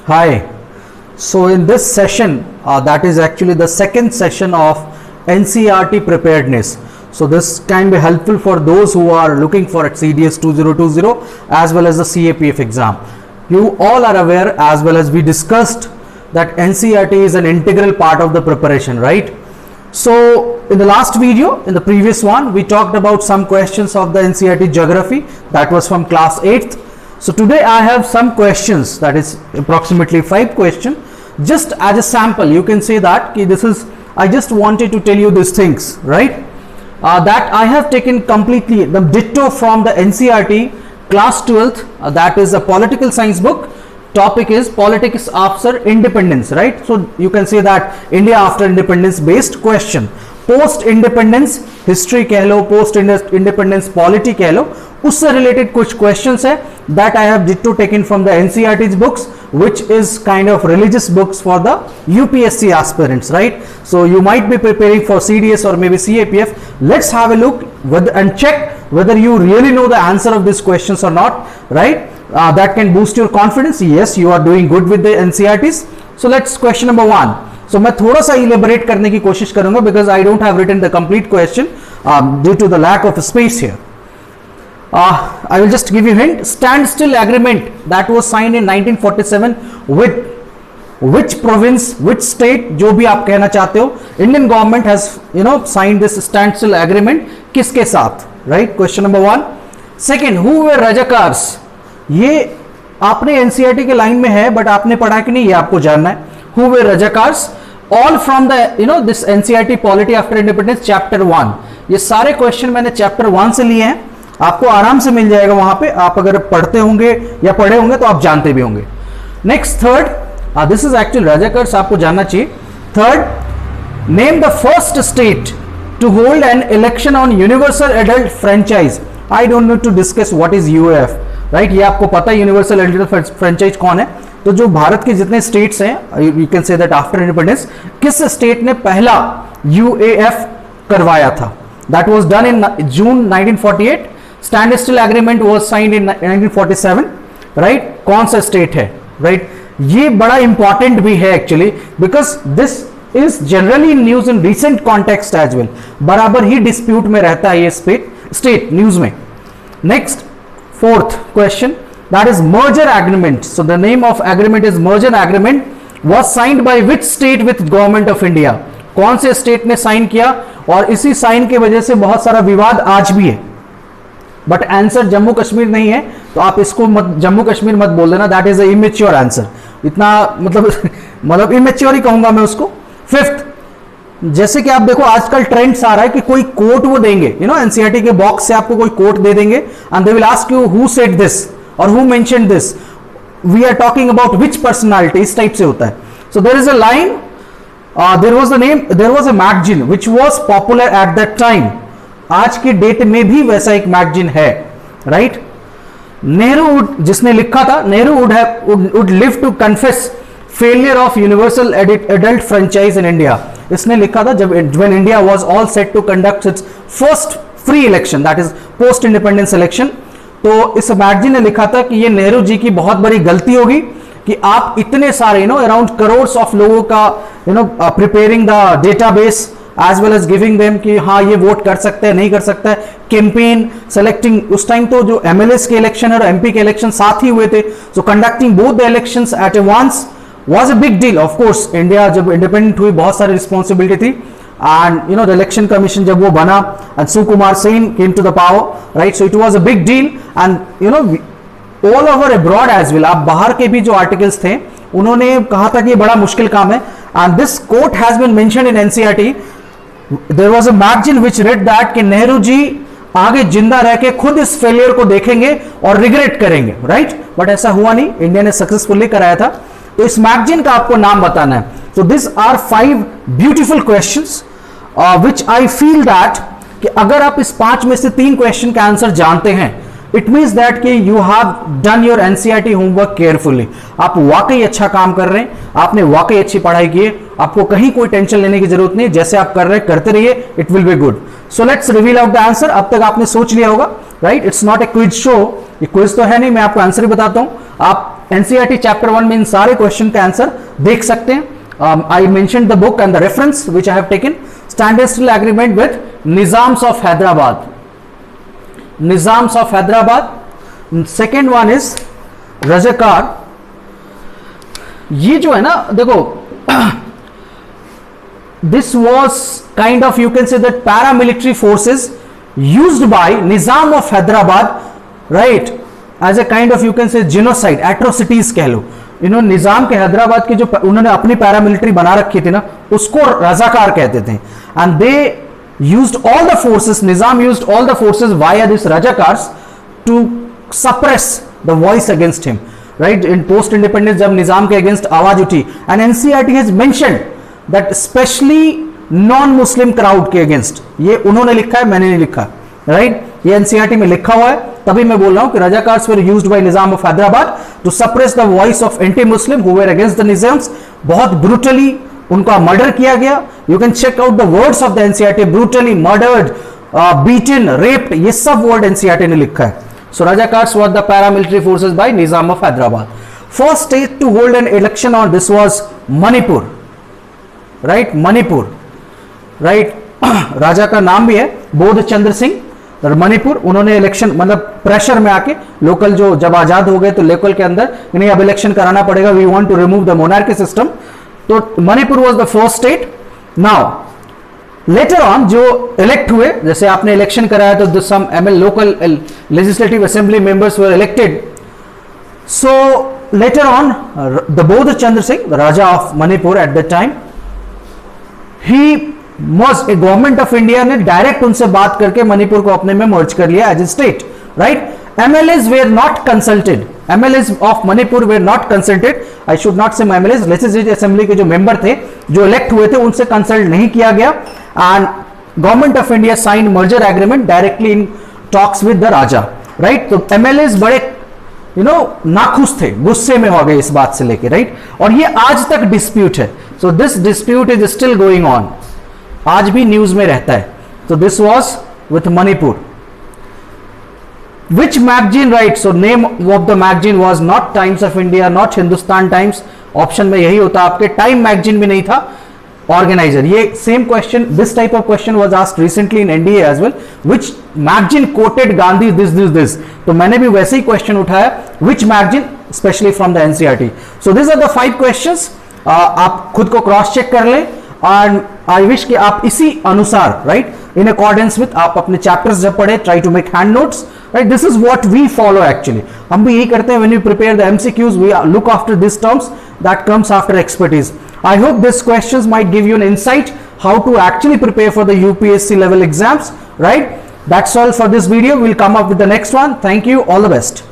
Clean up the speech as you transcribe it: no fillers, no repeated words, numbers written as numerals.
Hi. So in this session, that is actually the second session of NCERT preparedness. So this can be helpful for those who are looking for CDS 2020 as well as the CAPF exam. You all are aware, as well as we discussed, that NCERT is an integral part of the preparation, right? So in the last video, in the previous one, we talked about some questions of the NCERT geography, that was from class 8th. So today I have some questions, that is approximately 5 questions, just as a sample. You can say that this is, I just wanted to tell you these things, right? That I have taken completely the ditto from the NCERT class 12th, that is a political science book. Topic is politics after independence, right? So you can say that India after independence based question, post independence history कह लो, post independence polity कह लो, उससे related कुछ questions है that I have ditto taken from the NCERT's books, which is kind of religious books for the UPSC aspirants, right? So you might be preparing for CDS or maybe CAPF. Let's have a look and check whether you really know the answer of these questions or not, right? That can boost your confidence. Yes, you are doing good with the NCERTs. So let's question number 1. So मैं थोड़ा सा elaborate करने की कोशिश करूंगा because I don't have written the complete question due to the lack of space here. I will just give you a hint. Standstill agreement that was signed in 1947 with which province, which state, जो भी आप कहना चाहते हो, Indian government has signed this standstill agreement किसके साथ, right? Question number 1. Second, who were Rajakars? ये आपने NCERT के लाइन में है बट आपने पढ़ा कि नहीं, ये आपको जानना है. Who were Rajakars? All from the this NCERT Polity After Independence Chapter 1. ये सारे क्वेश्चन मैंने चैप्टर 1 से लिए हैं, आपको आराम से मिल जाएगा वहां पे. आप अगर पढ़ते होंगे या पढ़े होंगे तो आप जानते भी होंगे. Next third, this is actually Razakars, आपको जानना चाहिए. Third, name the first state to hold an election on universal adult franchise. I don't need to discuss what is UF, right? ये आपको पता है यूनिवर्सल एडल्ट फ्रेंचाइज कौन है. तो जो भारत के जितने स्टेट्स हैं, you can say that after independence, किस स्टेट ने पहला यूएएफ करवाया था? That was done in June 1948. Standstill agreement was signed in 1947, right? कौन सा स्टेट है, राइट? ये बड़ा इंपॉर्टेंट भी है actually because this is generally in news in recent context as well. बराबर ही डिस्प्यूट में रहता है ये स्टेट न्यूज में. Next fourth question, that is merger agreement. So the name of agreement is merger agreement. Was signed by which state with government of India? कौन से state ने साइन किया? और इसी साइन की वजह से बहुत सारा विवाद आज भी है. बट आंसर जम्मू कश्मीर नहीं है, तो आप इसको मत जम्मू कश्मीर मत बोल देना. That is a immature answer. इतना मतलब इमेच्योर ही कहूंगा मैं उसको. फिफ्थ, जैसे कि आप देखो आजकल ट्रेंड्स आ रहा है कि कोई कोट वो देंगे, एनसीईआरटी के बॉक्स से आपको कोई कोट दे देंगे and they will ask you who said this or who mentioned this, we are talking about which personality. इस टाइप से होता है. So there is a line, there was a magazine which was popular at that time. आज की date में भी वैसा एक मैगजीन है, राइट? नेहरू जिसने लिखा था, Nehru would live to confess failure of universal adult franchise in India. इसने लिखा था जब when India was all set to conduct its first free election, that is post independence election. तो इस मैगजीन ने लिखा था कि ये नेहरू जी की बहुत बड़ी गलती होगी कि आप इतने सारे अराउंड करोड़ ऑफ लोगों का preparing the database as well as giving them कि हाँ ये वोट कर सकते हैं, नहीं कर सकता है, कैंपेन सेलेक्टिंग. उस टाइम तो जो एमएलएस के इलेक्शन और एमपी के इलेक्शन साथ ही हुए थे. So conducting both the elections at a once was a big deal. Of course India जब इंडिपेंडेंट हुई बहुत सारी रिस्पॉन्सिबिलिटी थी. And the election commission जब वो बना and Sukumar Sen came to the power, right? So it was a big deal and all over abroad as well. आप बाहर के भी जो आर्टिकल्स थे उन्होंने कहा था कि ये बड़ा मुश्किल काम है. And this quote has been mentioned in NCERT. There was a magazine which read that कि नेहरू जी आगे जिंदा रह के खुद इस फेलियर को देखेंगे और रिग्रेट करेंगे, राइट? बट ऐसा हुआ नहीं, इंडिया ने सक्सेसफुली कराया था. तो इस मैगजीन का आपको नाम बताना है. So these are 5 beautiful questions which I feel that कि अगर आप इस 5 में से 3 क्वेश्चन का आंसर जानते हैं, इट मीन्स दैट कि you have done your NCERT homework carefully. आप वाकई अच्छा काम कर रहे हैं, आपने वाकई अच्छी पढ़ाई की है, आपको कहीं कोई टेंशन लेने की जरूरत नहीं. जैसे आप कर रहे हैं करते रहिए, it will be good. So let's reveal out the answer. अब तक आपने सोच लिया होगा, right? It's not a quiz show. ये क्विज तो है नहीं, मैं आपको आंसर ही बताता हूं. आप एनसीईआरटी चैप्टर 1 में इन सारे क्वेश्चन का आंसर देख सकते हैं। I mentioned the book and the reference which I have taken. Standstill agreement with Nizams of Hyderabad, Nizams of Hyderabad. Second one is Razakar. ये जो है ना देखो, this was kind of, you can say that, paramilitary forces used by Nizam of Hyderabad, right, as a kind of, you can say, genocide, atrocities कह लो। इन्होंने निजाम के हैदराबाद की जो उन्होंने अपनी पैरामिलिट्री बना रखी थी ना, उसको रजाकार कहते थे। And they used all the forces, Nizam used all the forces via this Razakars to suppress the voice against him, right. In post independence जब निजाम के अगेंस्ट आवाज उठी, and NCERT has mentioned that specially non Muslim crowd के against, ये उन्होंने लिखा है, मैंने नहीं लिखा, राइट, ये एनसीईआरटी में लिखा हुआ है, तभी मैं बोल रहा हूं कि Razakars were used by Nizam of Hyderabad to suppress the voice of anti Muslim who were against the Nizams. बहुत ब्रूटली उनका मर्डर किया गया। You can check out the words of the NCERT, brutally murdered, beaten, raped, ये सब वर्ड एनसीईआरटी ने लिखा है। So Razakars were the paramilitary forces by Nizam of Hyderabad. First state to hold an election on this was Manipur, right, Manipur, right. राजा का नाम भी है बोध चंद्र सिंह। मणिपुर, उन्होंने इलेक्शन मतलब प्रेशर में आके लोकल, जो जब आजाद हो गए तो लोकल के अंदर इन्हें अब इलेक्शन कराना पड़ेगा, we want to remove the monarchy system, तो Manipur was the first state. Now later on जो इलेक्ट हुए, जैसे आपने इलेक्शन कराया तो some ML local legislative assembly members were elected. So later on the Bodh Chandra Singh, the raja of Manipur at the time, he मॉज a government of India ने direct उनसे बात करके मणिपुर को अपने में मर्ज कर लिया as a state, right. MLAs were not consulted, MLAs of Manipur were not consulted, I should not say MLAs, legislative assembly के जो मेंबर थे जो इलेक्ट हुए थे उनसे कंसल्ट नहीं किया गया। And government of India sign merger agreement directly in talks with the raja, right. तो एमएलएज बड़े नाखुश थे, गुस्से में हो गए इस बात से लेके, राइट। और ये आज तक डिस्प्यूट है। So this dispute is still going on, आज भी न्यूज में रहता है। तो this was with Manipur. Which magazine, right, so name of the magazine was not times of India, not Hindustan times, option में यही होता आपके, टाइम मैगजीन भी नहीं था। ऑर्गेनाइजर, ये same question, this type of question was asked recently in NDA as well, which magazine quoted Gandhi this, तो मैंने भी वैसे ही क्वेश्चन उठाया, which magazine, specially from the NCERT. So this are the 5 questions, आप खुद को क्रॉस चेक कर लें, एंड आई विश कि आप इसी अनुसार, राइट, इन अकॉर्डेंस विथ, आप अपने चैप्टर्स जब पढ़े, try to make hand notes, right. This is what we follow actually, हम भी यही करते हैं। When we prepare the MCQs, we look after this terms that comes after expertise. I hope these questions might give you an insight how to actually prepare for the UPSC level exams, right? That's all for this video. We'll come up with the next one. Thank you. All the best.